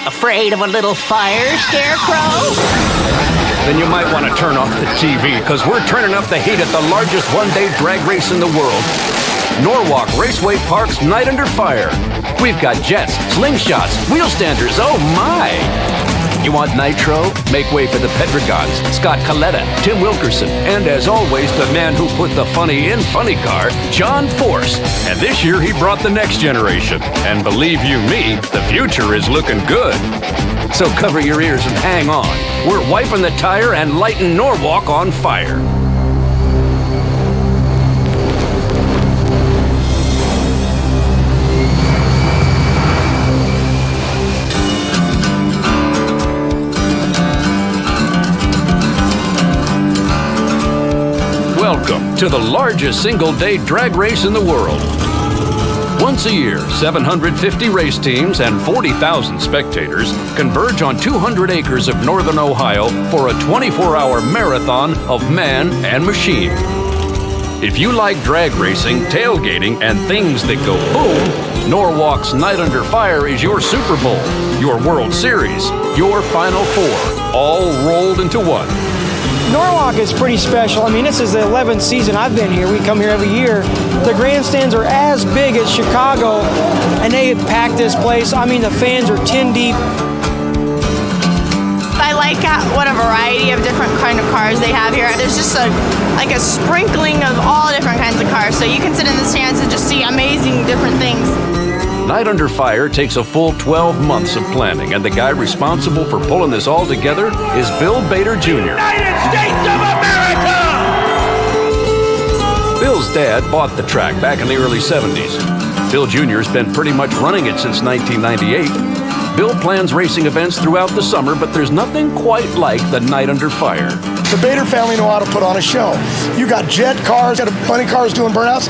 Afraid of a little fire, Scarecrow? Then you might want to turn off the TV, because we're turning up the heat at the largest one-day drag race in the world. Norwalk Raceway Park's Night Under Fire. We've got jets, slingshots, wheel standers, oh my! You want nitro? Make way for the PEDREGONs, Scott KALITTA, Tim Wilkerson, and as always, the man who put the funny in funny car, John Force. And this year he brought the next generation. And believe you me, the future is looking good. So cover your ears and hang on. We're wiping the tire and lighting Norwalk on fire. Welcome to the largest single-day drag race in the world. Once a year, 750 race teams and 40,000 spectators converge on 200 acres of northern Ohio for a 24-hour marathon of man and machine. If you like drag racing, tailgating, and things that go boom, Norwalk's Night Under Fire is your Super Bowl, your World Series, your Final Four, all rolled into one. Norwalk is pretty special. I mean, this is the 11th season I've been here. We come here every year. The grandstands are as big as Chicago, and they pack this place. I mean, the fans are 10 deep. I like what a variety of different kind of cars they have here. There's just like a sprinkling of all different kinds of cars. So you can sit in the stands and just see amazing different things. Night Under Fire takes a full 12 months of planning, and the guy responsible for pulling this all together is Bill Bader Jr. United States of America! Bill's dad bought the track back in the early 70s. Bill Jr.'s been pretty much running it since 1998. Bill plans racing events throughout the summer, but there's nothing quite like the Night Under Fire. The Bader family know how to put on a show. You got jet cars, got a bunch of cars doing burnouts.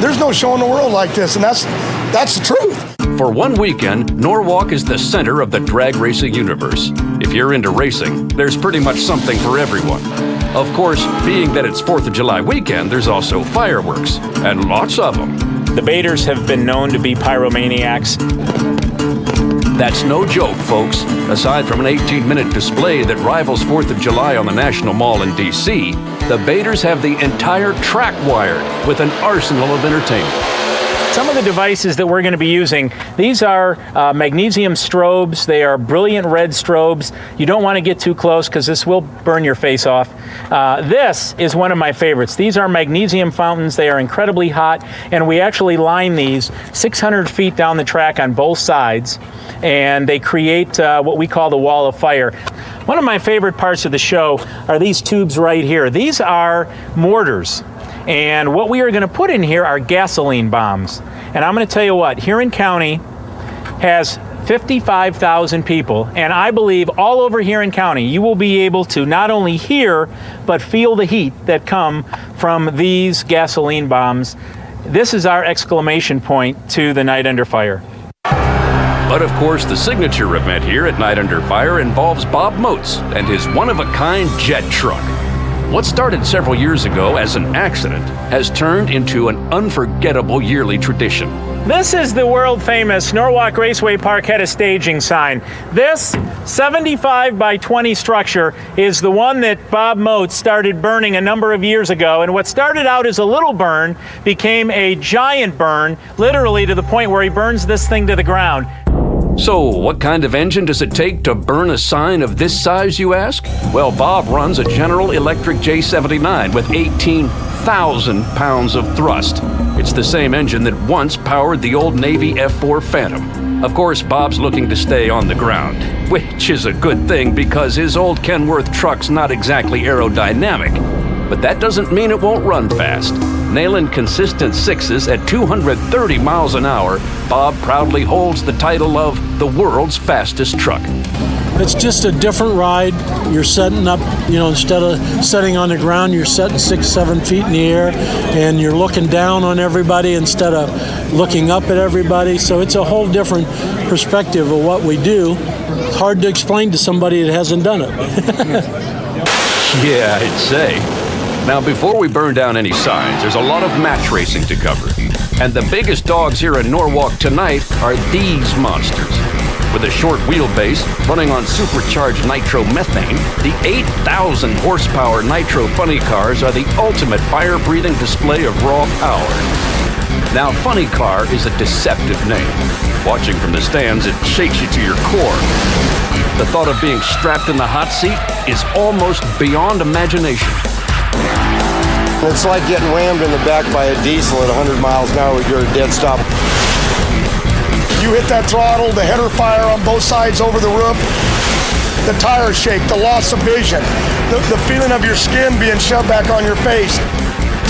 There's no show in the world like this, and that's the truth. For one weekend, Norwalk is the center of the drag racing universe. If you're into racing, there's pretty much something for everyone. Of course, being that it's 4th of July weekend, there's also fireworks, and lots of them. The Baders have been known to be pyromaniacs. That's no joke, folks. Aside from an 18-minute display that rivals 4th of July on the National Mall in D.C., the Baders have the entire track wired with an arsenal of entertainment. Some of the devices that we're going to be using, these are magnesium strobes. They are brilliant red strobes. You don't want to get too close because this will burn your face off. This is one of my favorites. These are magnesium fountains. They are incredibly hot, and we actually line these 600 feet down the track on both sides, and they create what we call the wall of fire. One of my favorite parts of the show are these tubes right here. These are mortars. And what we are going to put in here are gasoline bombs. And I'm going to tell you what, Huron County has 55,000 people, and I believe all over Huron County you will be able to not only hear but feel the heat that come from these gasoline bombs. This is our exclamation point to the Night Under Fire. But of course, the signature event here at Night Under Fire involves Bob MOTZ and his one-of-a-kind jet truck. What started several years ago as an accident has turned into an unforgettable yearly tradition. This is the world-famous Norwalk Raceway Park head of staging sign. This 75 by 20 structure is the one that Bob MOTZ started burning a number of years ago, and what started out as a little burn became a giant burn, literally to the point where he burns this thing to the ground. So, what kind of engine does it take to burn a sign of this size, you ask? Well, Bob runs a General Electric J79 with 18,000 pounds of thrust. It's the same engine that once powered the old Navy F-4 Phantom. Of course, Bob's looking to stay on the ground, which is a good thing because his old Kenworth truck's not exactly aerodynamic. But that doesn't mean it won't run fast. Nailing consistent sixes at 230 miles an hour, Bob proudly holds the title of the world's fastest truck. It's just a different ride. You're setting up, instead of setting on the ground, you're setting 6-7 feet in the air, and you're looking down on everybody instead of looking up at everybody. So it's a whole different perspective of what we do. It's hard to explain to somebody that hasn't done it. Yeah, I'd say. Now, before we burn down any signs, there's a lot of match racing to cover. And the biggest dogs here in Norwalk tonight are these monsters. With With a short wheelbase running on supercharged nitromethane, the 8,000 horsepower nitro funny cars are the ultimate fire-breathing display of raw power. Now, funny car is a deceptive name. Watching from the stands, it shakes you to your core. The thought of being strapped in the hot seat is almost beyond imagination. It's like getting rammed in the back by a diesel at 100 miles an hour with your dead stop. You hit that throttle, the header fire on both sides over the roof, the tires shake, the loss of vision, the feeling of your skin being shoved back on your face.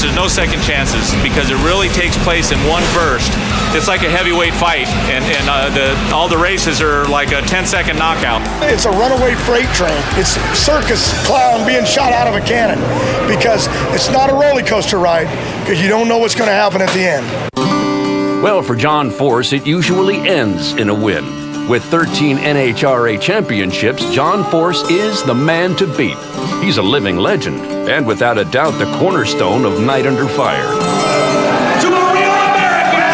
There's no second chances because it really takes place in one burst. It's like a heavyweight fight, and all the races are like a 10-second knockout. It's a runaway freight train. It's circus clown being shot out of a cannon because it's not a roller coaster ride because you don't know what's going to happen at the end. Well, for John Force, it usually ends in a win. With 13 NHRA championships, John Force is the man to beat. He's a living legend, and without a doubt, the cornerstone of Night Under Fire. To a real American,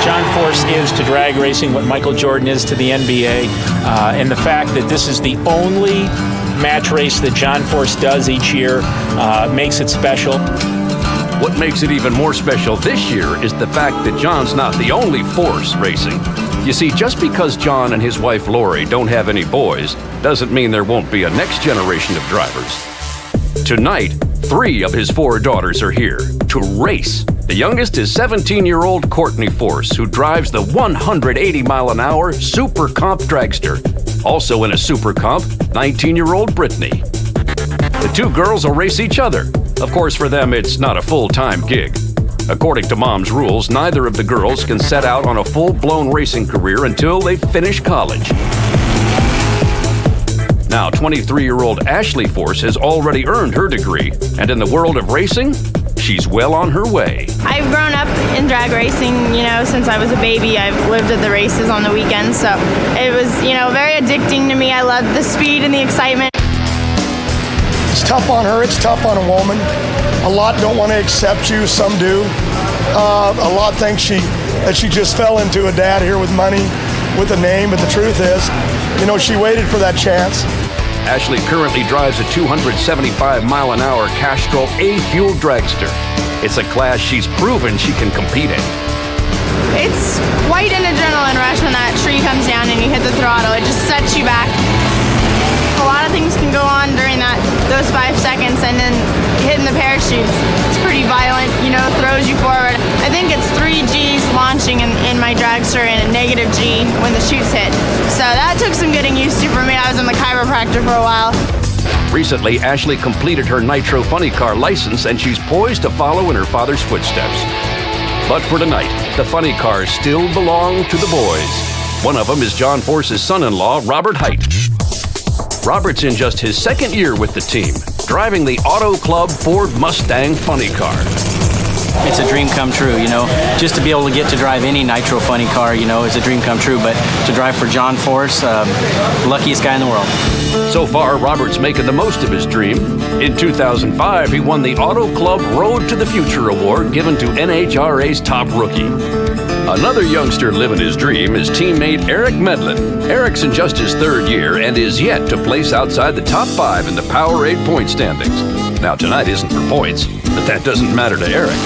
John Force is to drag racing what Michael Jordan is to the NBA, and the fact that this is the only match race that John Force does each year makes it special. What makes it even more special this year is the fact that John's not the only Force racing. You see, just because John and his wife Lori don't have any boys doesn't mean there won't be a next generation of drivers. Tonight, 3 of his 4 daughters are here to race. The youngest is 17-year-old Courtney Force, who drives the 180-mile-an-hour Super Comp dragster. Also in a Super Comp, 19-year-old Brittany. The 2 girls will race each other. Of course, for them, it's not a full-time gig. According to Mom's rules, neither of the girls can set out on a full-blown racing career until they finish college. Now, 23-year-old Ashley Force has already earned her degree, and in the world of racing, she's well on her way. I've grown up in drag racing, since I was a baby. I've lived at the races on the weekends, so it was, very addicting to me. I loved the speed and the excitement. It's tough on her, it's tough on a woman. A lot don't want to accept you, some do. A lot think that she just fell into a dad here with money, with a name, but the truth is, she waited for that chance. Ashley currently drives a 275-mile-an-hour Castrol A-Fuel dragster. It's a class she's proven she can compete in. It's quite an adrenaline rush when that tree comes down and you hit the throttle. It just sets you back. A lot of things can go on during those 5 seconds, and then hitting the parachutes, it's pretty violent, throws you forward. I think it's 3 Gs launching in my dragster and a negative G when the chutes hit. So that took some getting used to for me. I was in the chiropractor for a while. Recently, Ashley completed her Nitro Funny Car license, and she's poised to follow in her father's footsteps. But for tonight, the funny cars still belong to the boys. One of them is John Force's son-in-law, Robert HIGHT. Robert's in just his 2nd year with the team, driving the Auto Club Ford Mustang funny car. It's a dream come true, Just to be able to get to drive any nitro funny car, is a dream come true. But to drive for John Force, luckiest guy in the world. So far, Robert's making the most of his dream. In 2005, he won the Auto Club Road to the Future Award given to NHRA's top rookie. Another youngster living his dream is teammate Eric MEDLIN. Eric's in just his 3rd year and is yet to place outside the top 5 in the Powerade point standings. Now, tonight isn't for points, but that doesn't matter to Eric.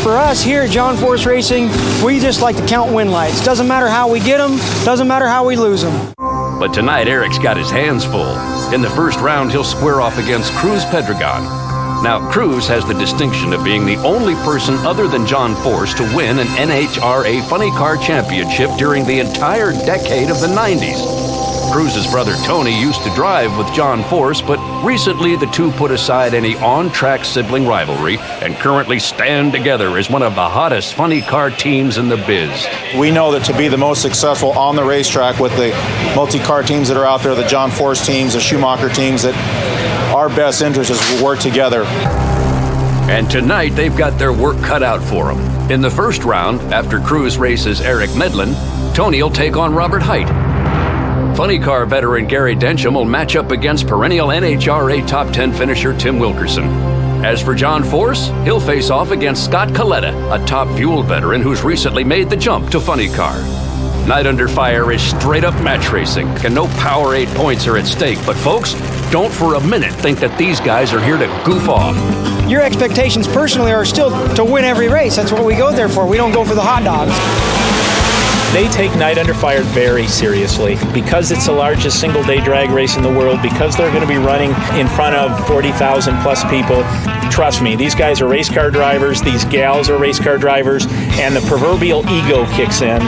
For us here at John Force Racing, we just like to count win lights. Doesn't matter how we get them, doesn't matter how we lose them. But tonight, Eric's got his hands full. In the first round, he'll square off against CRUZ PEDREGON. Now, CRUZ has the distinction of being the only person other than John Force to win an NHRA Funny Car Championship during the entire decade of the 90s. CRUZ's brother Tony used to drive with John Force, but recently the two put aside any on-track sibling rivalry and currently stand together as one of the hottest funny car teams in the biz. We know that to be the most successful on the racetrack with the multi-car teams that are out there, the John Force teams, the Schumacher teams, that our best interest is to work together. And tonight they've got their work cut out for them. In the first round, after CRUZ races Eric MEDLIN, Tony will take on Robert HIGHT. Funny car veteran Gary DENSHAM will match up against perennial NHRA top 10 finisher Tim Wilkerson. As for John Force, he'll face off against Scott KALITTA, a top fuel veteran who's recently made the jump to funny car. Night Under Fire is straight-up match racing, and no Powerade points are at stake. But folks, don't for a minute think that these guys are here to goof off. Your expectations personally are still to win every race. That's what we go there for. We don't go for the hot dogs. They take Night Under Fire very seriously because it's the largest single-day drag race in the world, because they're going to be running in front of 40,000 plus people. Trust me, these guys are race car drivers, these gals are race car drivers, and the proverbial ego kicks in,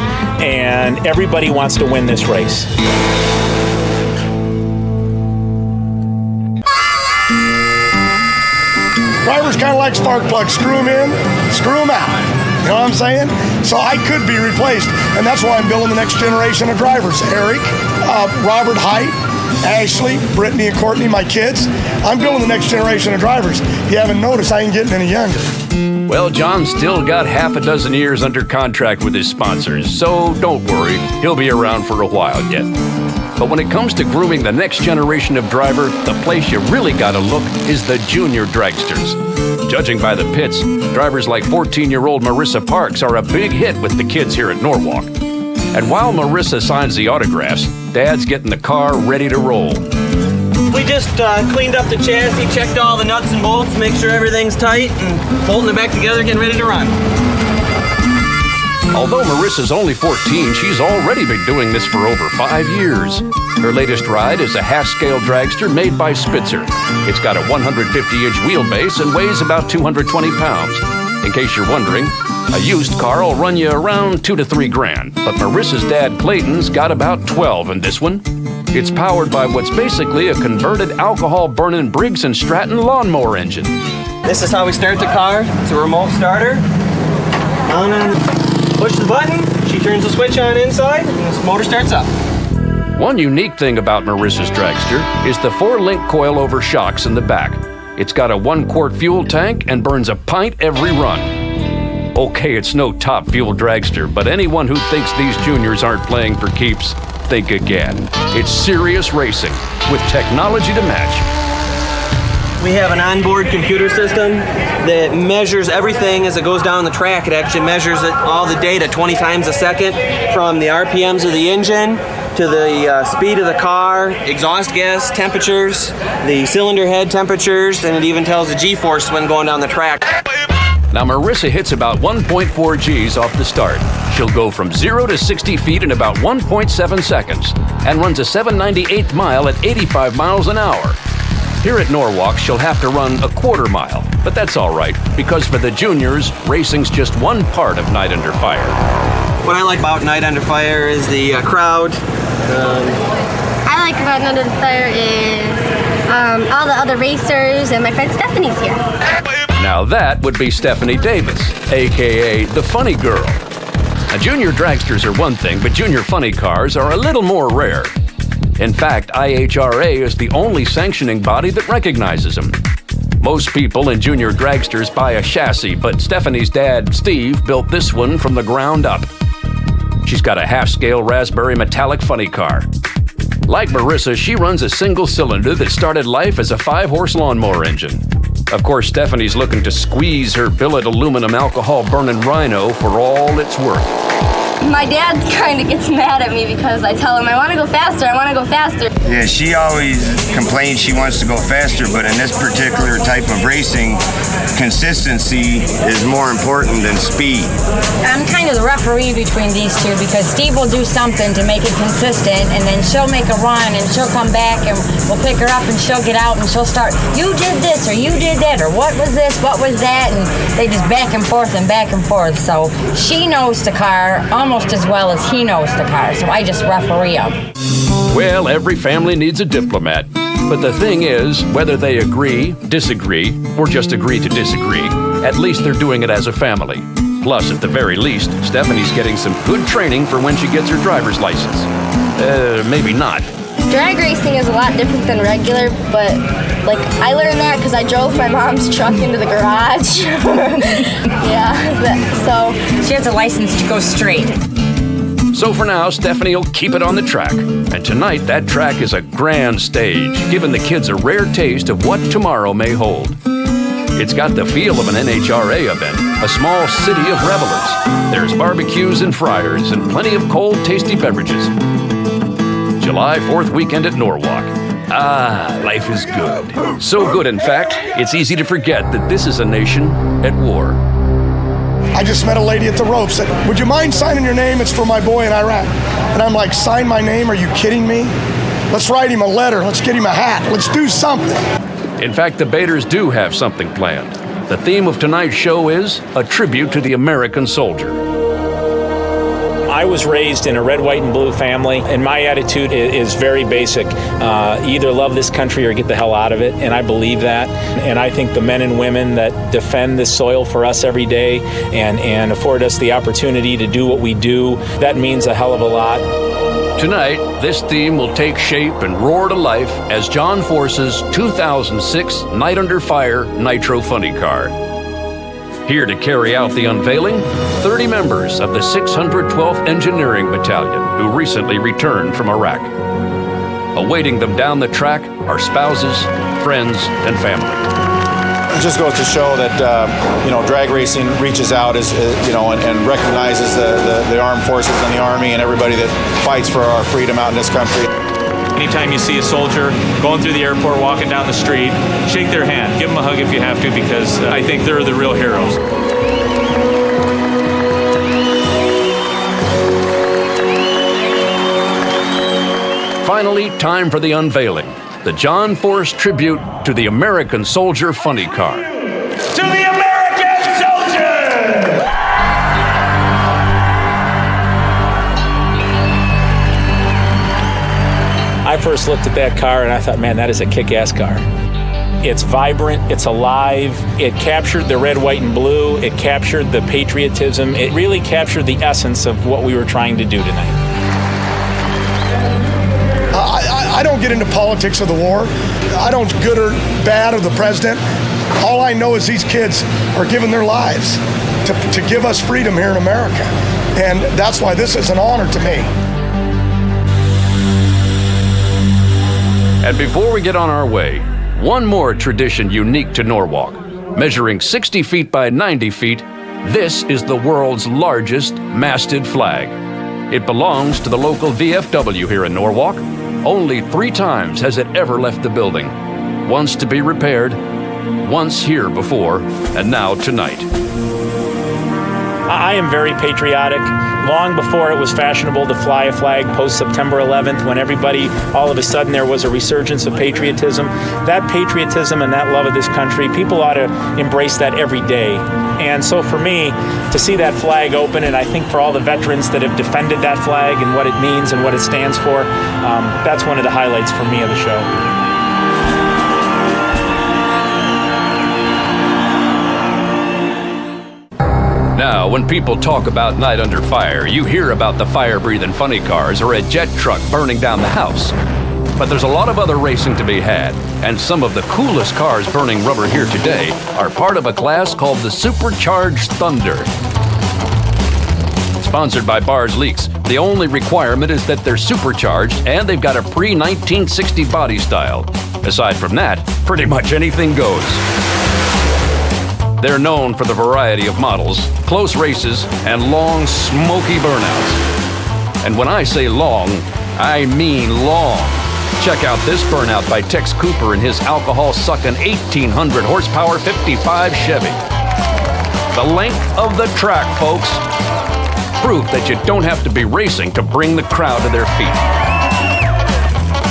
and everybody wants to win this race. Drivers kind of like spark plugs. Screw them in, screw them out. You know what I'm saying? So I could be replaced, and that's why I'm building the next generation of drivers. Eric, Robert, HIGHT, Ashley, Brittany, and Courtney, my kids. I'm building the next generation of drivers. If you haven't noticed, I ain't getting any younger. Well, John's still got half a dozen years under contract with his sponsors, so don't worry, he'll be around for a while yet. But when it comes to grooming the next generation of driver, the place you really gotta look is the junior dragsters. Judging by the pits, drivers like 14-year-old Marissa Parks are a big hit with the kids here at Norwalk. And while Marissa signs the autographs, Dad's getting the car ready to roll. We just cleaned up the chassis, checked all the nuts and bolts, make sure everything's tight, and bolting it back together, getting ready to run. Although Marissa's only 14, she's already been doing this for over 5 years. Her latest ride is a half-scale dragster made by Spitzer. It's got a 150-inch wheelbase and weighs about 220 pounds. In case you're wondering, a used car will run you around $2 to $3 grand, but Marissa's dad Clayton's got about 12 in this one. It's powered by what's basically a converted alcohol-burning Briggs & Stratton lawnmower engine. This is how we start the car. It's a remote starter. On and push the button, she turns the switch on inside, and this motor starts up. One unique thing about Marissa's dragster is the 4-link coilover shocks in the back. It's got a 1-quart fuel tank and burns a pint every run. Okay, it's no top fuel dragster, but anyone who thinks these juniors aren't playing for keeps, think again. It's serious racing with technology to match. We have an onboard computer system that measures everything as it goes down the track. It actually measures all the data 20 times a second, from the RPMs of the engine to the speed of the car, exhaust gas temperatures, the cylinder head temperatures, and it even tells the G-force when going down the track. Now Marissa hits about 1.4 Gs off the start. She'll go from 0 to 60 feet in about 1.7 seconds and runs a 798th mile at 85 miles an hour. Here at Norwalk, she'll have to run a quarter mile, but that's all right, because for the juniors, racing's just one part of Night Under Fire. What I like about Night Under Fire is the crowd. I like about Night Under Fire is all the other racers, and my friend Stephanie's here. Now that would be Stephanie Davis, aka the funny girl. Now, junior dragsters are one thing, but junior funny cars are a little more rare. In fact, IHRA is the only sanctioning body that recognizes them. Most people in junior dragsters buy a chassis, but Stephanie's dad, Steve, built this one from the ground up. She's got a half-scale raspberry metallic funny car. Like Marissa, she runs a single cylinder that started life as a 5-horse lawnmower engine. Of course, Stephanie's looking to squeeze her billet aluminum alcohol-burning Rhino for all it's worth. My dad kind of gets mad at me because I tell him, I want to go faster, I want to go faster. Yeah, she always complains she wants to go faster, but in this particular type of racing, consistency is more important than speed. I'm kind of the referee between these two because Steve will do something to make it consistent, and then she'll make a run and she'll come back and we'll pick her up and she'll get out and she'll start, you did this or you did that or what was this, what was that, and they just back and forth and back and forth. So she knows the car almost as well as he knows the car, so I just referee him. Well, every family needs a diplomat. But the thing is, whether they agree, disagree, or just agree to disagree, at least they're doing it as a family. Plus, at the very least, Stephanie's getting some good training for when she gets her driver's license. Maybe not. Drag racing is a lot different than regular, but like I learned that because I drove my mom's truck into the garage. So she has a license to go straight. So for now, Stephanie will keep it on the track. And tonight, that track is a grand stage, giving the kids a rare taste of what tomorrow may hold. It's got the feel of an NHRA event, a small city of revelers. There's barbecues and fryers and plenty of cold, tasty beverages. July 4th weekend at Norwalk. Ah, life is good. So good, in fact, it's easy to forget that this is a nation at war. I just met a lady at the ropes said, would you mind signing your name? It's for my boy in Iraq. And I'm like, sign my name? Are you kidding me? Let's write him a letter. Let's get him a hat. Let's do something. In fact, the Baders do have something planned. The theme of tonight's show is a tribute to the American soldier. I was raised in a red, white, and blue family, and my attitude is very basic. Either love this country or get the hell out of it, and I believe that. And I think the men and women that defend this soil for us every day and afford us the opportunity to do what we do, that means a hell of a lot. Tonight, this theme will take shape and roar to life as John Force's 2006 Night Under Fire Nitro Funny Car. Here to carry out the unveiling, 30 members of the 612th Engineering Battalion who recently returned from Iraq. Awaiting them down the track are spouses, friends, and family. It just goes to show that drag racing reaches out and recognizes the armed forces and the Army and everybody that fights for our freedom out in this country. Anytime you see a soldier going through the airport, walking down the street, shake their hand, give them a hug if you have to, because I think they're the real heroes. Finally, time for the unveiling. The John Force tribute to the American Soldier Funny Car. To the American soldier! I first looked at that car and I thought, man, that is a kick-ass car. It's vibrant, it's alive, it captured the red, white, and blue, it captured the patriotism, it really captured the essence of what we were trying to do tonight. I don't get into politics of the war. I don't good or bad of the president. All I know is these kids are giving their lives to give us freedom here in America. And that's why this is an honor to me. And before we get on our way, one more tradition unique to Norwalk. Measuring 60 feet by 90 feet, this is the world's largest masted flag. It belongs to the local VFW here in Norwalk. Only 3 times has it ever left the building. Once to be repaired, once here before, and now tonight. I am very patriotic. Long before it was fashionable to fly a flag post-September 11th, when everybody, all of a sudden there was a resurgence of patriotism. That patriotism and that love of this country, people ought to embrace that every day. And so for me, to see that flag open, and I think for all the veterans that have defended that flag and what it means and what it stands for, that's one of the highlights for me of the show. Now, when people talk about Night Under Fire, you hear about the fire-breathing funny cars or a jet truck burning down the house. But there's a lot of other racing to be had, and some of the coolest cars burning rubber here today are part of a class called the Supercharged Thunder. Sponsored by Bars Leaks, the only requirement is that they're supercharged and they've got a pre-1960 body style. Aside from that, pretty much anything goes. They're known for the variety of models, close races, and long, smoky burnouts. And when I say long, I mean long. Check out this burnout by Tex Cooper in his alcohol-sucking 1,800 horsepower 55 Chevy. The length of the track, folks. Proof that you don't have to be racing to bring the crowd to their feet.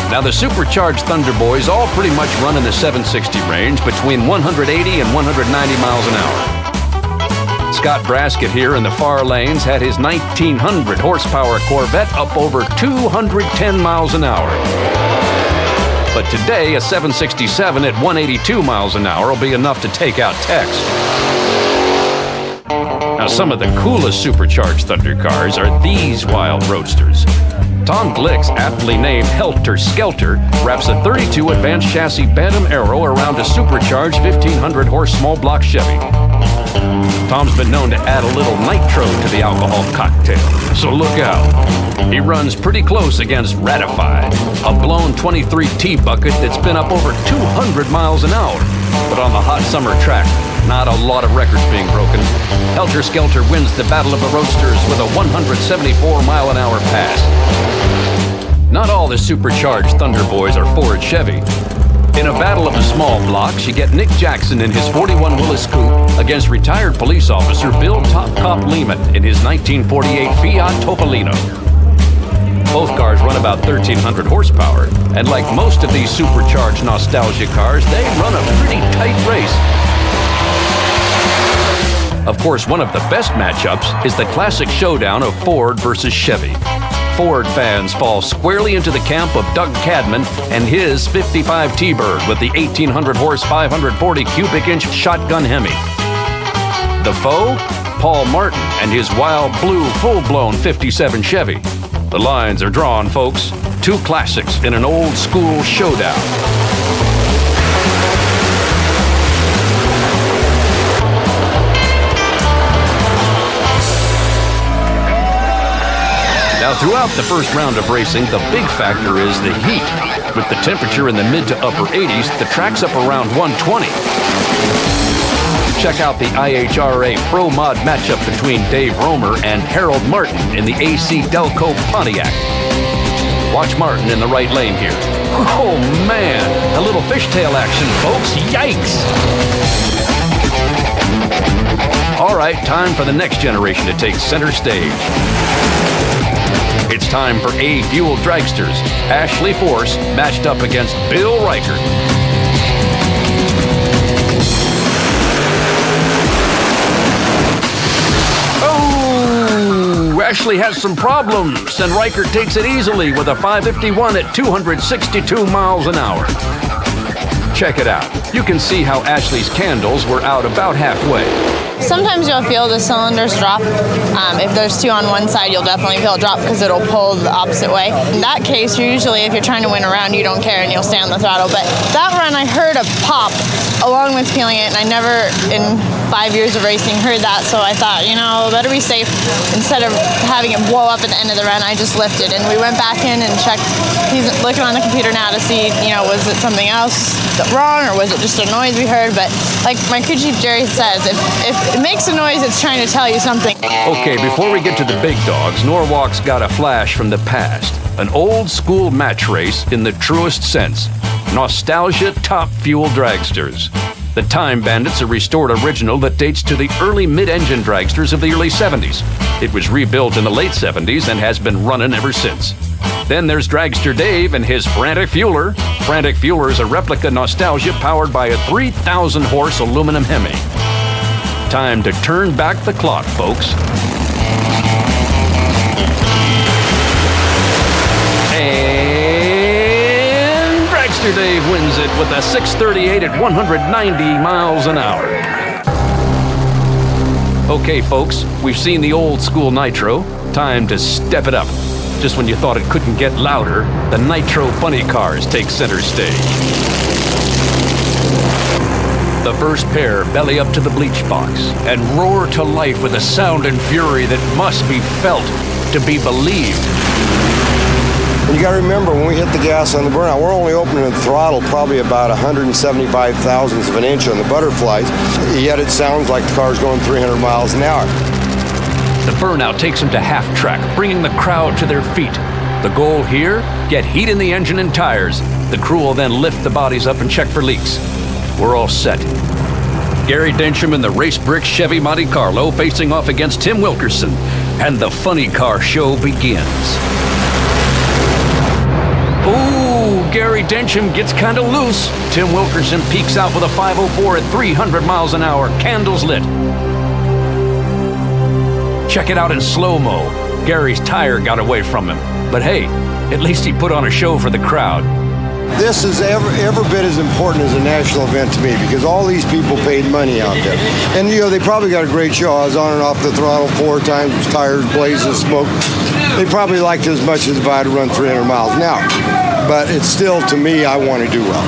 Now, the Supercharged Thunder Boys all pretty much run in the 760 range between 180 and 190 miles an hour. Scott Braskett here in the far lanes had his 1,900 horsepower Corvette up over 210 miles an hour. But today, a 767 at 182 miles an hour will be enough to take out Tex. Now, some of the coolest Supercharged Thunder cars are these wild roadsters. Tom Glick's aptly named Helter Skelter wraps a 32 advanced chassis Bantam Aero around a supercharged 1,500 horse small block Chevy. Tom's been known to add a little nitro to the alcohol cocktail, so look out. He runs pretty close against Ratified, a blown 23T bucket that's been up over 200 miles an hour. But on the hot summer track, not a lot of records being broken. Helter Skelter wins the Battle of the Roadsters with a 174-mile-an-hour pass. Not all the Supercharged Thunder boys are Ford Chevy. In a battle of the small blocks, you get Nick Jackson in his 41 Willys Coupe against retired police officer Bill Top Cop Lehman in his 1948 Fiat Topolino. Both cars run about 1,300 horsepower, and like most of these supercharged nostalgia cars, they run a pretty tight race. Of course, one of the best matchups is the classic showdown of Ford versus Chevy. Ford fans fall squarely into the camp of Doug Cadman and his 55 T-Bird with the 1,800 horse 540 cubic inch shotgun Hemi. The foe? Paul Martin and his wild blue full-blown 57 Chevy. The lines are drawn, folks. Two classics in an old school showdown. Now, throughout the first round of racing, the big factor is the heat. With the temperature in the mid to upper 80s, the track's up around 120. Check out the IHRA Pro Mod matchup between Dave Romer and Harold Martin in the AC Delco Pontiac. Watch Martin in the right lane here. Oh man, a little fishtail action, folks. Yikes! All right, time for the next generation to take center stage. It's time for A-Fuel Dragsters. Ashley Force matched up against Bill Reichert. Oh, Ashley has some problems, and Reichert takes it easily with a 551 at 262 miles an hour. Check it out. You can see how Ashley's candles were out about halfway. Sometimes you'll feel the cylinders drop. If there's two on one side, you'll definitely feel it drop because it'll pull the opposite way. In that case, usually if you're trying to win a round, you don't care and you'll stay on the throttle. But that run, I heard a pop along with feeling it, and I never in 5 years of racing heard that. So I thought, better be safe. Instead of having it blow up at the end of the run, I just lifted. And we went back in and checked. He's looking on the computer now to see, was it something else wrong or was it just a noise we heard? But like my crew chief Jerry says, if it makes a noise, it's trying to tell you something. Okay, before we get to the big dogs, Norwalk's got a flash from the past. An old school match race in the truest sense. Nostalgia Top Fuel Dragsters. The Time Bandit's a restored original that dates to the early mid-engine dragsters of the early 70s. It was rebuilt in the late 70s and has been running ever since. Then there's Dragster Dave and his Frantic Fueler. Frantic Fueler is a replica Nostalgia powered by a 3,000 horse aluminum Hemi. Time to turn back the clock, folks. And Dragster Dave wins it with a 638 at 190 miles an hour. Okay, folks, we've seen the old school Nitro. Time to step it up. Just when you thought it couldn't get louder, the Nitro Funny Cars take center stage. The first pair belly up to the bleach box and roar to life with a sound and fury that must be felt to be believed. You got to remember, when we hit the gas on the burnout, we're only opening the throttle probably about 175 thousandths of an inch on the butterflies, yet it sounds like the car's going 300 miles an hour. The burnout takes them to half track, bringing the crowd to their feet. The goal here? Get heat in the engine and tires. The crew will then lift the bodies up and check for leaks. We're all set. Gary Densham in the race brick Chevy Monte Carlo facing off against Tim Wilkerson, and the funny car show begins. Ooh, Gary Densham gets kind of loose. Tim Wilkerson peeks out with a 504 at 300 miles an hour, candles lit. Check it out in slow-mo. Gary's tire got away from him. But hey, at least he put on a show for the crowd. This is every bit as important as a national event to me because all these people paid money out there. And, they probably got a great show. I was on and off the throttle 4 times, tires blazing, smoke. They probably liked it as much as if I had to run 300 miles an hour. But it's still, to me, I want to do well.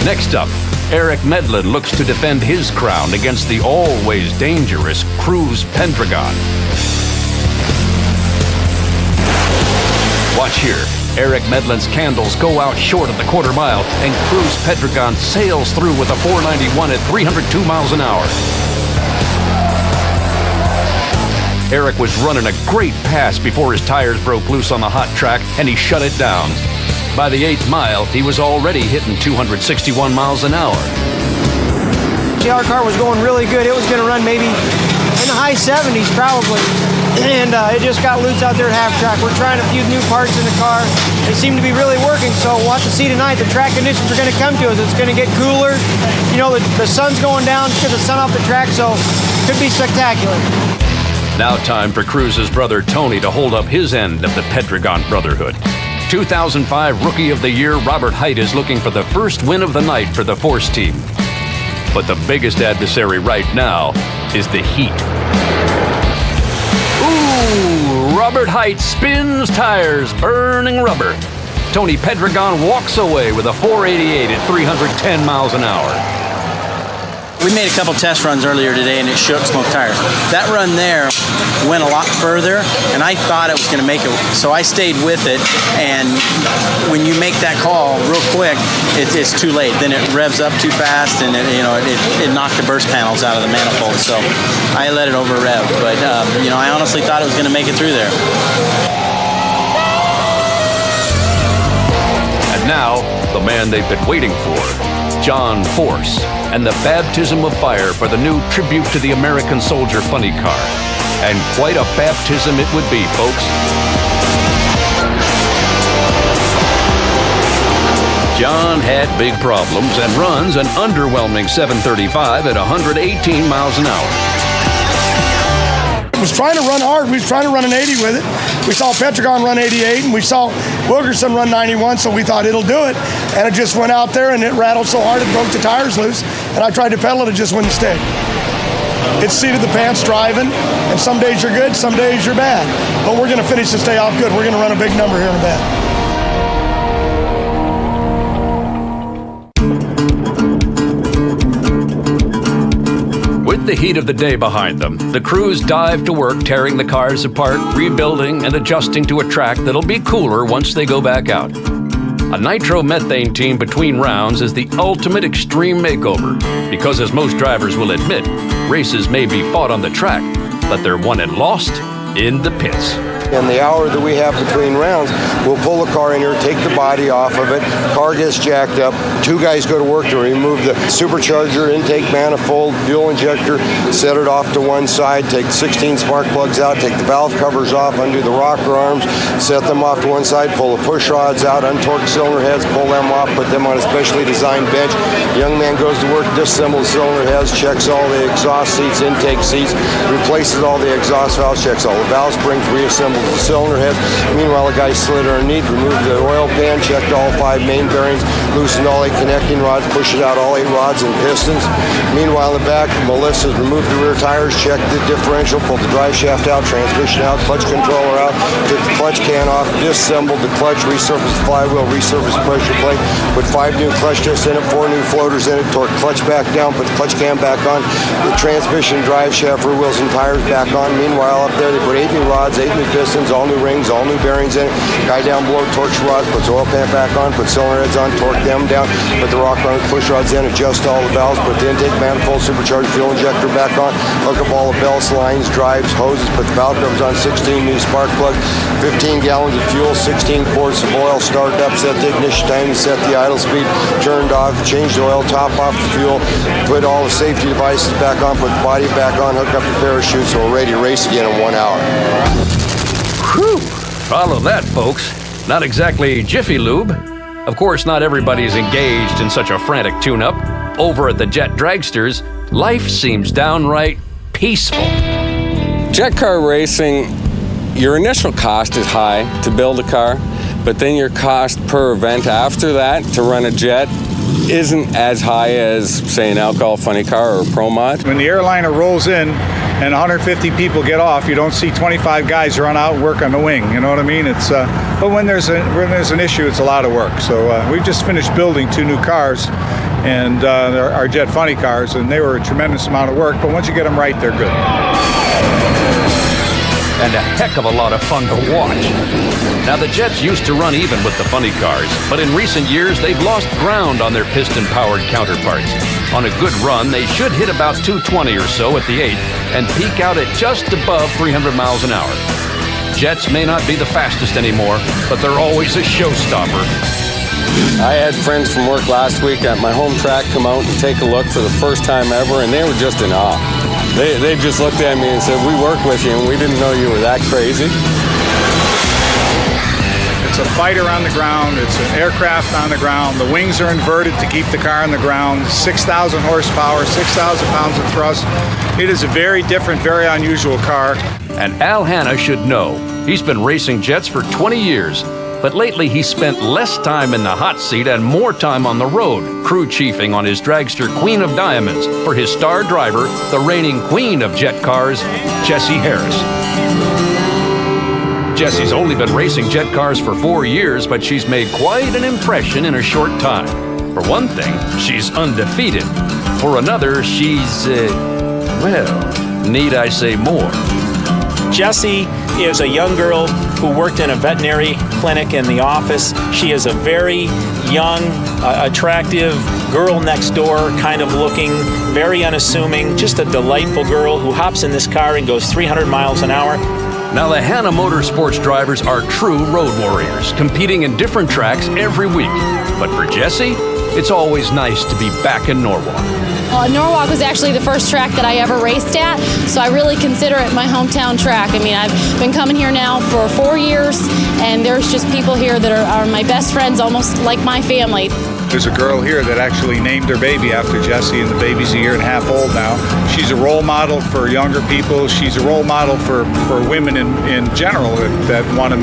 Next up, Eric Medlin looks to defend his crown against the always dangerous CRUZ PEDREGON. Watch here. Eric Medlin's candles go out short of the quarter mile, and CRUZ PEDREGON sails through with a 491 at 302 miles an hour. Eric was running a great pass before his tires broke loose on the hot track, and he shut it down. By the 8th mile, he was already hitting 261 miles an hour. Our car was going really good. It was going to run maybe in the high 70s probably. And it just got loose out there at half track. We're trying a few new parts in the car. They seem to be really working, so we'll have to see tonight. The track conditions are going to come to us. It's going to get cooler. You know, the sun's going down, get the sun off the track, so it could be spectacular. Now time for CRUZ's brother Tony to hold up his end of the Pedregon Brotherhood. 2005 Rookie of the Year Robert HIGHT is looking for the first win of the night for the Force team. But the biggest adversary right now is the heat. Ooh, Robert HIGHT spins tires, burning rubber. Tony Pedregon walks away with a 488 at 310 miles an hour. We made a couple test runs earlier today and it shook smoked tires. That run there went a lot further and I thought it was going to make it, so I stayed with it, and when you make that call real quick, it's too late. Then it revs up too fast and it knocked the burst panels out of the manifold, so I let it over rev, but I honestly thought it was going to make it through there. And now, the man they've been waiting for, John Force, and the baptism of fire for the new tribute to the American soldier funny car. And quite a baptism it would be, folks. John had big problems and runs an underwhelming 735 at 118 miles an hour. Was trying to run hard. We was trying to run an 80 with it. We saw Patriotic run 88, and we saw WILKERSON run 91, so we thought it'll do it. And it just went out there, and it rattled so hard it broke the tires loose. And I tried to pedal it, it just wouldn't stick. It's seat of the pants driving, and some days you're good, some days you're bad. But we're going to finish this day off good. We're going to run a big number here in a bit. With the heat of the day behind them, the crews dive to work tearing the cars apart, rebuilding and adjusting to a track that'll be cooler once they go back out. A nitromethane team between rounds is the ultimate extreme makeover, because as most drivers will admit, races may be fought on the track, but they're won and lost in the pits. In the hour that we have between rounds, we'll pull the car in here, take the body off of it, car gets jacked up, 2 guys go to work to remove the supercharger, intake manifold, fuel injector, set it off to one side, take 16 spark plugs out, take the valve covers off, undo the rocker arms, set them off to one side, pull the push rods out, untorque cylinder heads, pull them off, put them on a specially designed bench. The young man goes to work, disassembles cylinder heads, checks all the exhaust seats, intake seats, replaces all the exhaust valves, checks all the valve springs, reassembles the cylinder head. Meanwhile, the guy slid underneath, removed the oil pan, checked all 5 main bearings, loosened all 8 connecting rods, pushed out all 8 rods and pistons. Meanwhile, in the back, Melissa's removed the rear tires, checked the differential, pulled the drive shaft out, transmission out, clutch controller out, took the clutch can off, disassembled the clutch, resurfaced the flywheel, resurfaced the pressure plate, put 5 new clutch discs in it, 4 new floaters in it, torqued clutch back down, put the clutch can back on, the transmission, drive shaft, rear wheels and tires back on. Meanwhile, up there, they put 8 new rods, 8 new pistons, all new rings, all new bearings in it. Guy down below torques rods, puts oil pan back on, put cylinder heads on, torque them down, put the rocker arms, push rods in, adjust all the valves, put the intake manifold, supercharged fuel injector back on, hook up all the belts, lines, drives, hoses, put the valve covers on, 16 new spark plugs, 15 gallons of fuel, 16 quarts of oil, start up, set the ignition time, set the idle speed, turned off, changed the oil, top off the fuel, put all the safety devices back on, put the body back on, hook up the parachute, so we're ready to race again in 1 hour. Whew! Follow that, folks. Not exactly Jiffy Lube. Of course, not everybody's engaged in such a frantic tune-up. Over at the Jet Dragsters, life seems downright peaceful. Jet car racing, your initial cost is high to build a car, but then your cost per event after that to run a jet isn't as high as, say, an alcohol funny car or a pro mod. When the airliner rolls in and 150 people get off, you don't see 25 guys run out and work on the wing. You know what I mean? It's but when there's an issue, it's a lot of work. So we've just finished building 2 new cars, and our Jet Funny cars, and they were a tremendous amount of work. But once you get them right, they're good. and a heck of a lot of fun to watch. Now, the Jets used to run even with the funny cars, but in recent years, they've lost ground on their piston-powered counterparts. On a good run, they should hit about 220 or so at the 8th and peak out at just above 300 miles an hour. Jets may not be the fastest anymore, but they're always a showstopper. I had friends from work last week at my home track come out and take a look for the first time ever, and they were just in awe. They just looked at me and said, "We work with you, and we didn't know you were that crazy." It's a fighter on the ground. It's an aircraft on the ground. The wings are inverted to keep the car on the ground. 6,000 horsepower, 6,000 pounds of thrust. It is a very different, very unusual car. And Al Hanna should know. He's been racing jets for 20 years. But lately, he spent less time in the hot seat and more time on the road, crew chiefing on his dragster Queen of Diamonds for his star driver, the reigning queen of jet cars, Jessie Harris. Jessie's only been racing jet cars for 4 years, but she's made quite an impression in a short time. For one thing, she's undefeated. For another, she's, well, need I say more? Jessie is a young girl who worked in a veterinary clinic in the office. She is a very young, attractive girl next door kind of looking, very unassuming, just a delightful girl who hops in this car and goes 300 miles an hour. Now, the Hanna Motorsports drivers are true road warriors, competing in different tracks every week. But for Jessie, it's always nice to be back in Norwalk. Norwalk was actually the first track that I ever raced at, so I really consider it my hometown track. I mean, I've been coming here now for 4 years, and there's just people here that are my best friends, almost like my family. There's a girl here that actually named her baby after Jessie, and the baby's a year and a half old now. She's a role model for younger people. She's a role model for women in general that want to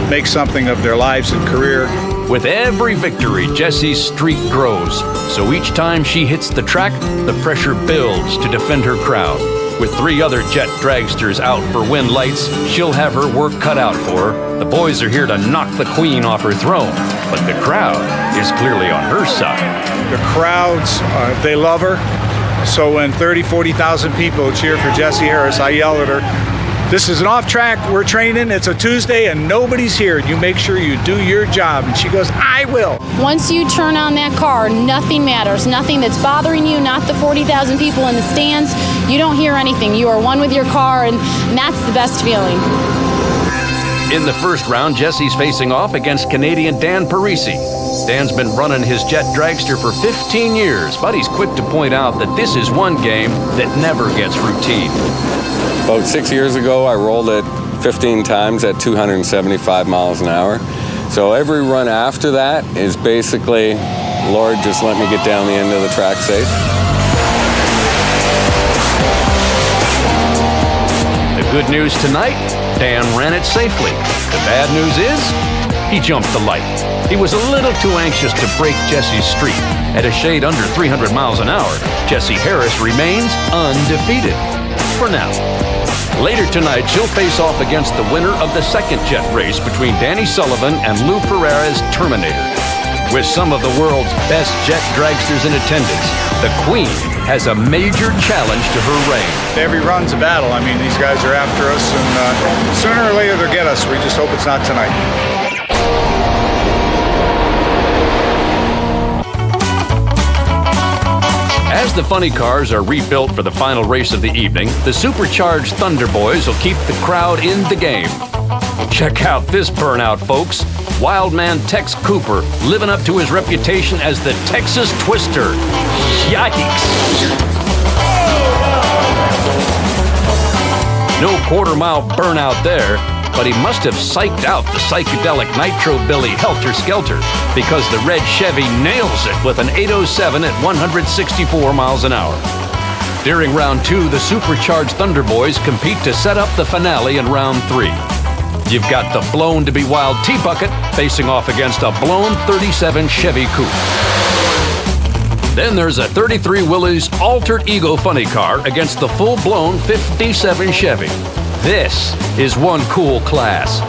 make something of their lives and career. With every victory, Jessie's streak grows. So each time she hits the track, the pressure builds to defend her crowd. With 3 other jet dragsters out for win lights, she'll have her work cut out for her. The boys are here to knock the queen off her throne, but the crowd is clearly on her side. The crowds, they love her. So when 30, 40,000 people cheer for Jessie Harris, I yell at her, "This is an off track, we're training, it's a Tuesday and nobody's here. You make sure you do your job." And she goes, "I will." Once you turn on that car, nothing matters. Nothing that's bothering you, not the 40,000 people in the stands. You don't hear anything. You are one with your car, and that's the best feeling. In the first round, Jessie's facing off against Canadian Dan Parisi. Dan's been running his jet dragster for 15 years, but he's quick to point out that this is one game that never gets routine. About 6 years ago, I rolled it 15 times at 275 miles an hour. So every run after that is basically, Lord, just let me get down the end of the track safe. The good news tonight, Dan ran it safely. The bad news is, he jumped the light. He was a little too anxious to break Jessie's streak. At a shade under 300 miles an hour, Jessie Harris remains undefeated. For now. Later tonight, she'll face off against the winner of the second jet race between Danny Sullivan and Lou Pereira's Terminator. With some of the world's best jet dragsters in attendance, the Queen has a major challenge to her reign. Every run's a battle. I mean, these guys are after us, and sooner or later they'll get us. We just hope it's not tonight. As the funny cars are rebuilt for the final race of the evening, the Supercharged Thunder boys will keep the crowd in the game. Check out this burnout, folks. Wildman Tex Cooper living up to his reputation as the Texas Twister. Yikes! No quarter-mile burnout there, but he must have psyched out the psychedelic Nitro Billy Helter Skelter, because the red Chevy nails it with an 807 at 164 miles an hour. During round 2, the Supercharged Thunder boys compete to set up the finale in round 3. You've got the blown to be wild T-Bucket facing off against a blown 37 Chevy Coupe. Then there's a 33 Willys Altered Ego funny car against the full-blown 57 Chevy. This is one cool class.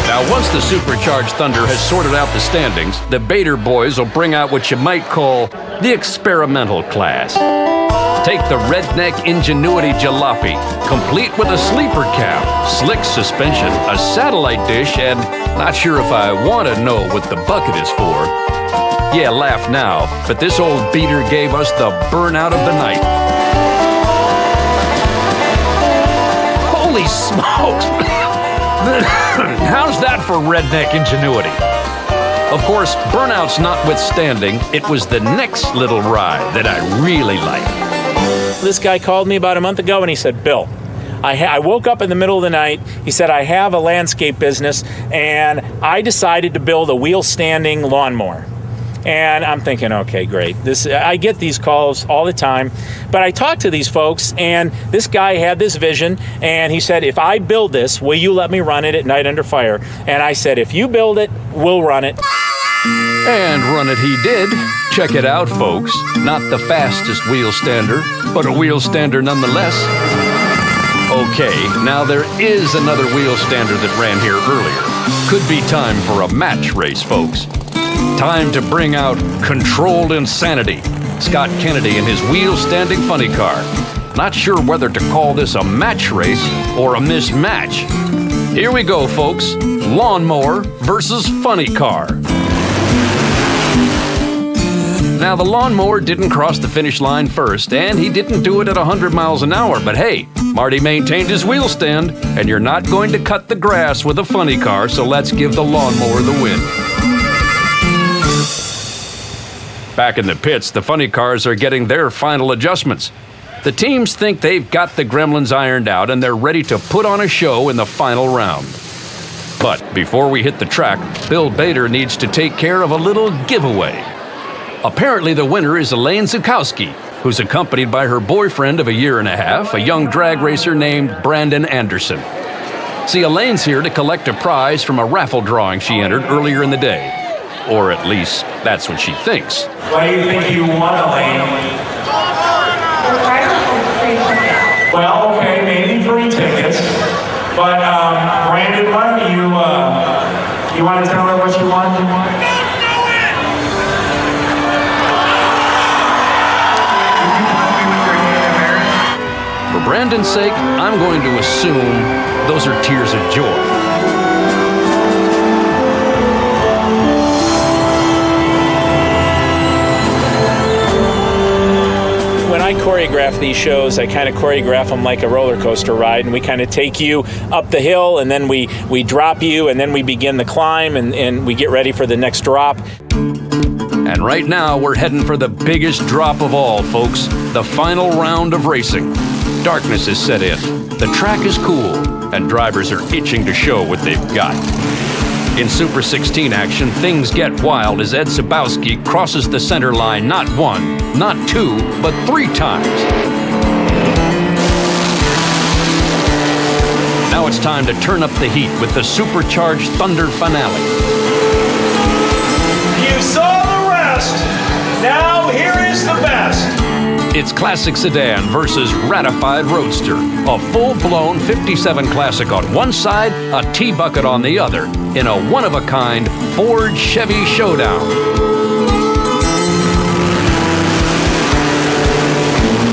Now, once the Supercharged Thunder has sorted out the standings, the Bader boys will bring out what you might call the experimental class. Take the Redneck Ingenuity Jalopy, complete with a sleeper cab, slick suspension, a satellite dish, and not sure if I want to know what the bucket is for. Yeah, laugh now, but this old beater gave us the burnout of the night. Holy smokes! How's that for redneck ingenuity? Of course, burnouts notwithstanding, it was the next little ride that I really liked. This guy called me about a month ago and he said, Bill, I woke up in the middle of the night. He said, I have a landscape business and I decided to build a wheel-standing lawnmower. And I'm thinking, okay, great. I get these calls all the time, but I talked to these folks, and this guy had this vision, and he said, if I build this, will you let me run it at night under fire? And I said, if you build it, we'll run it. And run it he did. Check it out, folks. Not the fastest wheel stander, but a wheel stander nonetheless. Okay, now there is another wheel stander that ran here earlier. Could be time for a match race, folks. Time to bring out controlled insanity. Scott Kennedy and his wheel-standing funny car. Not sure whether to call this a match race or a mismatch. Here we go, folks. Lawnmower versus funny car. Now, the lawnmower didn't cross the finish line first, and he didn't do it at 100 miles an hour, but hey, Marty maintained his wheel stand, and you're not going to cut the grass with a funny car, so let's give the lawnmower the win. Back in the pits, the funny cars are getting their final adjustments. The teams think they've got the gremlins ironed out and they're ready to put on a show in the final round. But before we hit the track, Bill Bader needs to take care of a little giveaway. Apparently the winner is Elaine Zukowski, who's accompanied by her boyfriend of a year and a half, a young drag racer named Brandon Anderson. See, Elaine's here to collect a prize from a raffle drawing she entered earlier in the day. Or at least, that's what she thinks. What do you think you won, Elaine? Well, okay, maybe 3 tickets. But, Brandon, why don't you want to tell her what you won? For Brandon's sake, I'm going to assume those are tears of joy. When I choreograph these shows, I kind of choreograph them like a roller coaster ride, and we kind of take you up the hill, and then we drop you, and then we begin the climb, and we get ready for the next drop. And right now, we're heading for the biggest drop of all, folks, the final round of racing. Darkness is set in, the track is cool, and drivers are itching to show what they've got. In Super 16 action, things get wild as Ed Sabowski crosses the center line not 1, not 2, but 3 times. Now it's time to turn up the heat with the Supercharged Thunder finale. You saw the rest. Now here is the best. It's Classic Sedan versus Ratified Roadster. A full-blown 57 Classic on one side, a T-Bucket on the other, in a one-of-a-kind Ford Chevy showdown.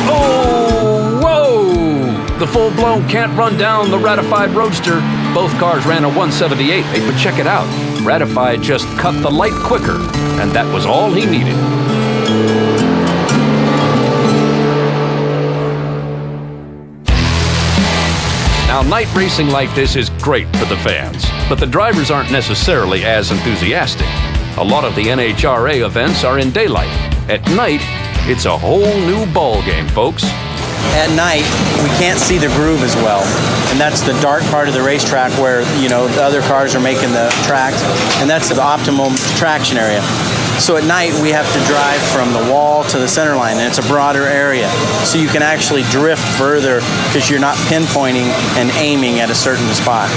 Oh, whoa! The full-blown can't run down the Ratified Roadster. Both cars ran a 178. Hey, but check it out. Ratified just cut the light quicker, and that was all he needed. Now, night racing like this is great for the fans, but the drivers aren't necessarily as enthusiastic. A lot of the NHRA events are in daylight. At night, it's a whole new ballgame, folks. At night, we can't see the groove as well, and that's the dark part of the racetrack where, you know, the other cars are making the tracks, and that's the optimum traction area. So at night, we have to drive from the wall to the center line, and it's a broader area. So you can actually drift further because you're not pinpointing and aiming at a certain spot.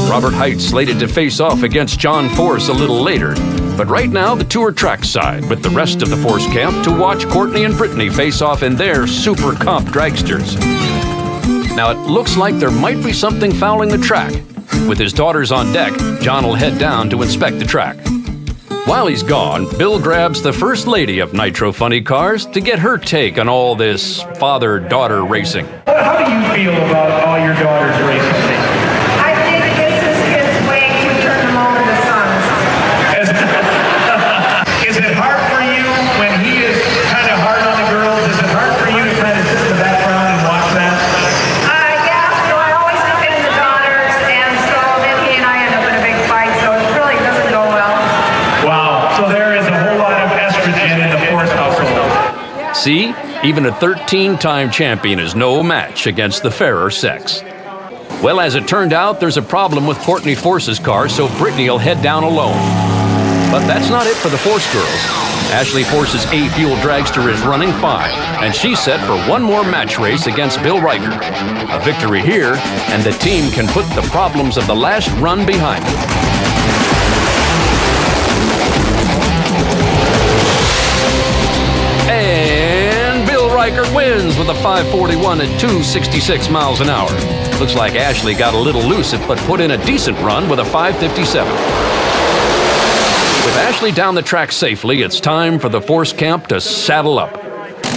Robert HIGHT slated to face off against John Force a little later. But right now, the two are trackside with the rest of the Force camp to watch Courtney and Brittany face off in their super comp dragsters. Now, it looks like there might be something fouling the track. With his daughters on deck, John will head down to inspect the track. While he's gone, Bill grabs the first lady of Nitro Funny Cars to get her take on all this father-daughter racing. How do you feel about all your daughters racing? I think this is his way to turn them over to sons. Is it hard for you when he is kind of hard on the girls? Is it hard for you to kind of sit in the background and watch that? Yeah, so I always defend the daughters, and so then he and I end up in a big fight, so it really doesn't go well. Wow, so there is a whole lot of estrogen in the Force household. See, even a 13-time champion is no match against the fairer sex. Well, as it turned out, there's a problem with Courtney Force's car, so Brittany will head down alone. But that's not it for the Force girls. Ashley Force's A-Fuel dragster is running fine, and she's set for one more match race against Bill Riker. A victory here, and the team can put the problems of the last run behind them. And Bill Riker wins with a 541 at 266 miles an hour. Looks like Ashley got a little loose, but put in a decent run with a 557. With Ashley down the track safely, it's time for the Force camp to saddle up.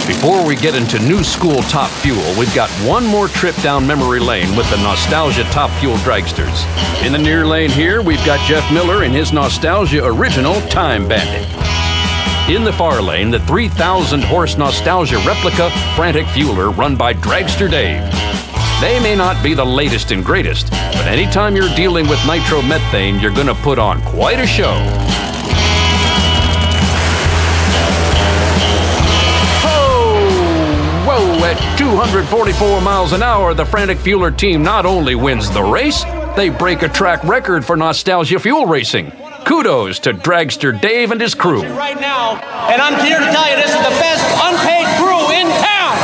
Before we get into new school Top Fuel, we've got one more trip down memory lane with the Nostalgia Top Fuel dragsters. In the near lane here, we've got Jeff Miller in his Nostalgia Original Time Bandit. In the far lane, the 3,000 horse Nostalgia replica Frantic Fueler run by Dragster Dave. They may not be the latest and greatest, but anytime you're dealing with nitromethane, you're gonna put on quite a show. Whoa, at 244 miles an hour, the Frantic Fueler team not only wins the race, they break a track record for Nostalgia Fuel racing. Kudos to Dragster Dave and his crew. Right now, and I'm here to tell you this is the best unpaid crew in town.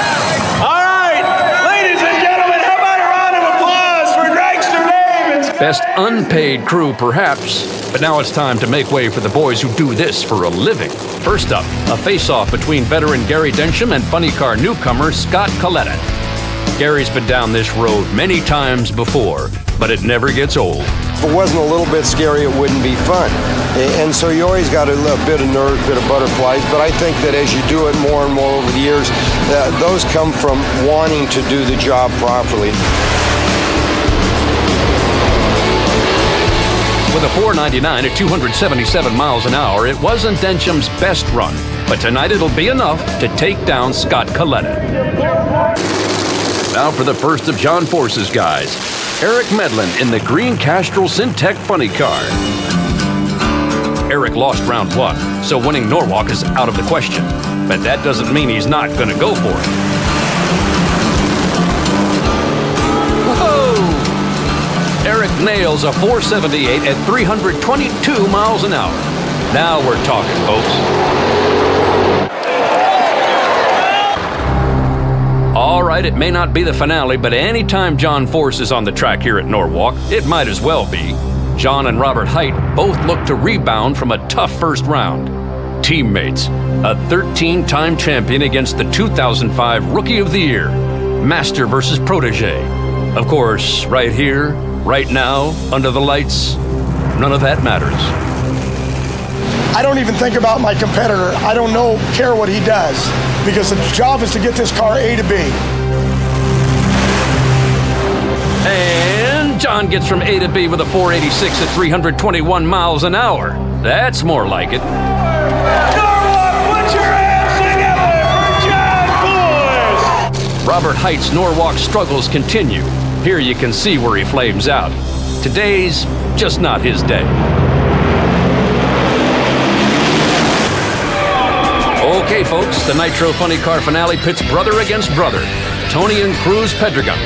All right, ladies and gentlemen, how about a round of applause for Dragster Dave? Best unpaid crew, perhaps, but now it's time to make way for the boys who do this for a living. First up, a face-off between veteran Gary Densham and funny car newcomer Scott KALITTA. Gary's been down this road many times before, but it never gets old. If it wasn't a little bit scary, it wouldn't be fun. And so you always got a bit of nerves, a bit of butterflies, but I think that as you do it more and more over the years, those come from wanting to do the job properly. With a 499 at 277 miles an hour, it wasn't Densham's best run, but tonight it'll be enough to take down Scott KALITTA. Now for the first of John Force's guys, Eric Medlin in the green Castrol Syntec funny car. Eric lost round one, so winning Norwalk is out of the question, but that doesn't mean he's not gonna go for it. Whoa! Eric nails a 478 at 322 miles an hour. Now we're talking, folks. All right, it may not be the finale, but anytime John Force is on the track here at Norwalk, it might as well be. John and Robert Height both look to rebound from a tough first round. Teammates, a 13-time champion against the 2005 Rookie of the Year. Master versus protege. Of course, right here, right now, under the lights, none of that matters. I don't even think about my competitor. I don't care what he does, because the job is to get this car A to B. And John gets from A to B with a 486 at 321 miles an hour. That's more like it. Norwalk, put your hands together for John Force! Robert Height's Norwalk struggles continue. Here you can see where he flames out. Today's just not his day. Okay, folks, the Nitro Funny Car finale pits brother against brother. Tony and CRUZ PEDREGON.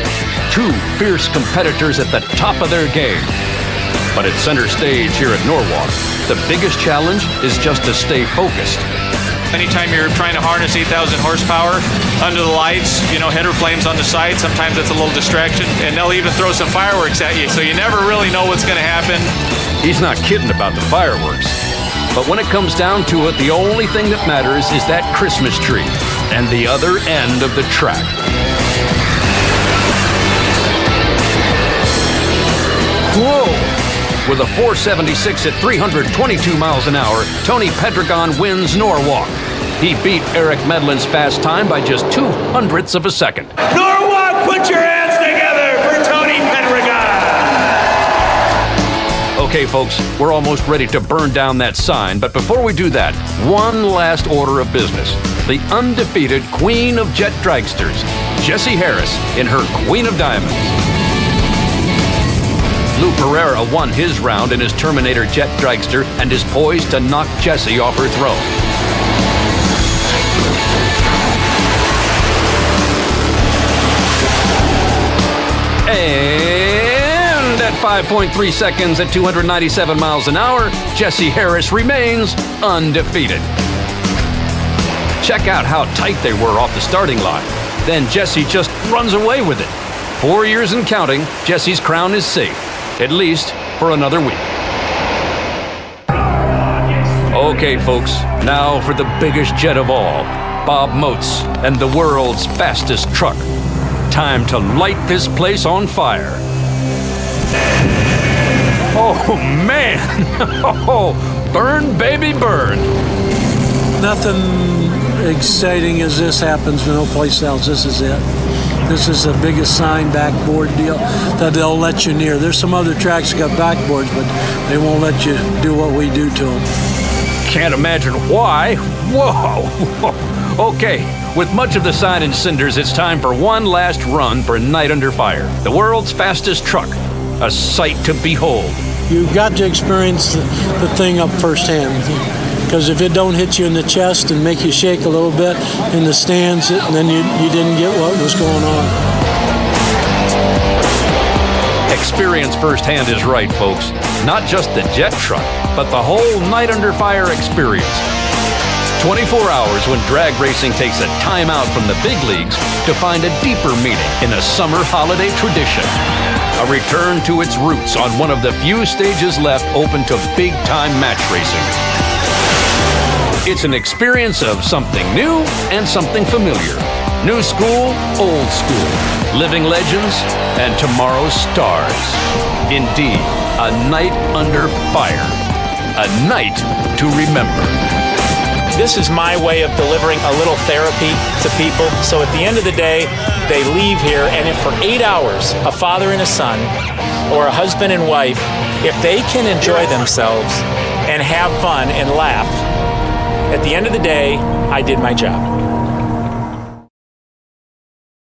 Two fierce competitors at the top of their game. But at center stage here at Norwalk, the biggest challenge is just to stay focused. Anytime you're trying to harness 8,000 horsepower under the lights, header flames on the side, sometimes that's a little distraction, and they'll even throw some fireworks at you, so you never really know what's going to happen. He's not kidding about the fireworks. But when it comes down to it, the only thing that matters is that Christmas tree and the other end of the track. Whoa! With a 476 at 322 miles an hour, Tony PEDREGON wins Norwalk. He beat Eric Medlin's fast time by just 0.02 of a second. Norwalk, put your hands together for Tony PEDREGON. Okay, folks, we're almost ready to burn down that sign, but before we do that, one last order of business. The undefeated Queen of Jet Dragsters, Jessie Harris, in her Queen of Diamonds. Lou Pereira won his round in his Terminator Jet Dragster and is poised to knock Jessie off her throne. And at 5.3 seconds at 297 miles an hour, Jessie Harris remains undefeated. Check out how tight they were off the starting line. Then Jessie just runs away with it. 4 years and counting, Jessie's crown is safe, at least for another week. Okay, folks, now for the biggest jet of all, Bob MOTZ and the world's fastest truck. Time to light this place on fire. Oh, man! Oh, burn, baby, burn! Nothing exciting as this happens no place else. This is it. This is the biggest sign backboard deal that they'll let you near. There's some other tracks that got backboards, but they won't let you do what we do to them. Can't imagine why. Whoa! Okay, with much of the sign in cinders, it's time for one last run for Night Under Fire, the world's fastest truck. A sight to behold. You've got to experience the thing up firsthand. Because if it don't hit you in the chest and make you shake a little bit in the stands, then you didn't get what was going on. Experience firsthand is right, folks. Not just the jet truck, but the whole Night Under Fire experience. 24 hours when drag racing takes a time out from the big leagues to find a deeper meaning in a summer holiday tradition. A return to its roots on one of the few stages left open to big-time match racing. It's an experience of something new and something familiar. New school, old school. Living legends and tomorrow's stars. Indeed, a night under fire. A night to remember. This is my way of delivering a little therapy to people. So at the end of the day, they leave here, and if for 8 hours, a father and a son, or a husband and wife, if they can enjoy themselves and have fun and laugh, at the end of the day, I did my job.